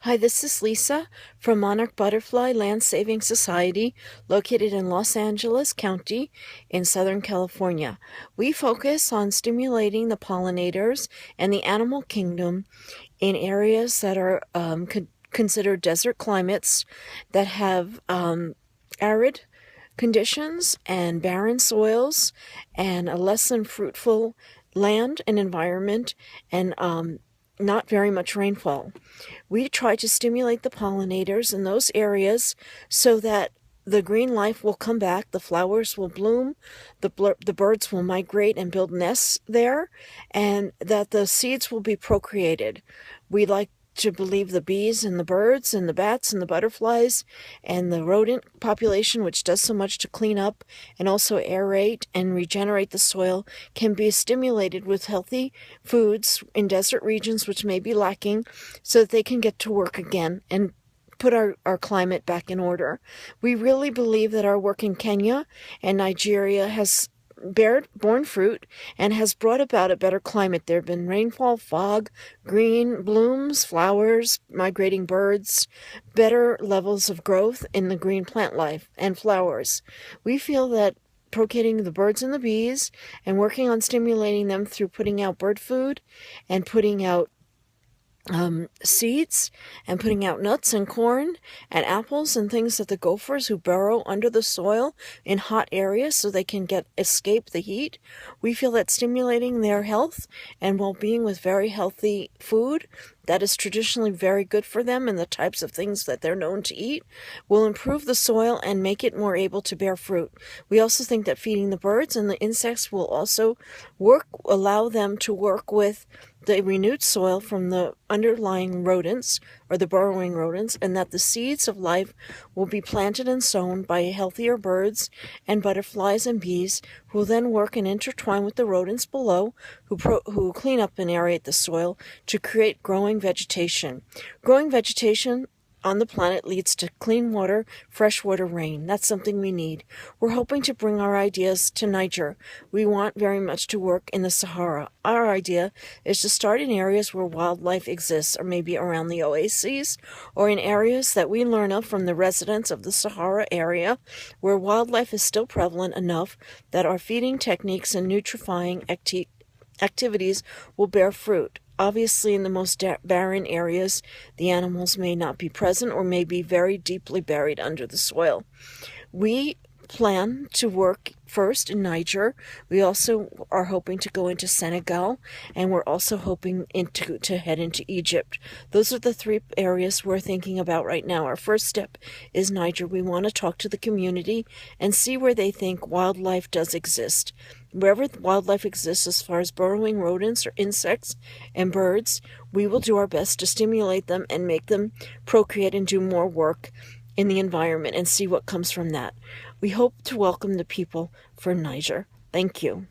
Hi, this is Lisa from Monarch Butterfly Land Saving Society, located in Los Angeles County in Southern California. We focus on stimulating the pollinators and the animal kingdom in areas that are considered desert climates that have arid conditions and barren soils and a less than fruitful land and environment and not very much rainfall. We try to stimulate the pollinators in those areas so that the green life will come back, the flowers will bloom, the birds will migrate and build nests there, and that the seeds will be procreated. We like to believe the bees and the birds and the bats and the butterflies and the rodent population, which does so much to clean up and also aerate and regenerate the soil, can be stimulated with healthy foods in desert regions which may be lacking so that they can get to work again and put our climate back in order. We really believe that our work in Kenya and Nigeria has borne fruit and has brought about a better climate. There have been rainfall, fog, green blooms, flowers, migrating birds, better levels of growth in the green plant life and flowers. We feel that procreating the birds and the bees and working on stimulating them through putting out bird food and putting out seeds and putting out nuts and corn and apples and things that the gophers who burrow under the soil in hot areas so they can escape the heat. We feel that stimulating their health and well-being with very healthy food that is traditionally very good for them and the types of things that they're known to eat will improve the soil and make it more able to bear fruit. We also think that feeding the birds and the insects will also allow them to work with the renewed soil from the underlying rodents or the burrowing rodents, and that the seeds of life will be planted and sown by healthier birds and butterflies and bees who will then work and intertwine with the rodents below who clean up and aerate the soil to create growing vegetation. Growing vegetation on the planet leads to clean water, fresh water, rain. That's something we need. We're hoping to bring our ideas to Niger. We want very much to work in the Sahara. Our idea is to start in areas where wildlife exists, or maybe around the oases, or in areas that we learn of from the residents of the Sahara area, where wildlife is still prevalent enough that our feeding techniques and nutrifying activities will bear fruit. Obviously, in the most barren areas, the animals may not be present or may be very deeply buried under the soil. We plan to work first in Niger. We also are hoping to go into Senegal, and we're also hoping to head into Egypt. Those are the three areas we're thinking about right now. Our first step is Niger. We want to talk to the community and see where they think wildlife does exist. Wherever wildlife exists as far as burrowing rodents or insects and birds, we will do our best to stimulate them and make them procreate and do more work in the environment and see what comes from that. We hope to welcome the people for Niger. Thank you.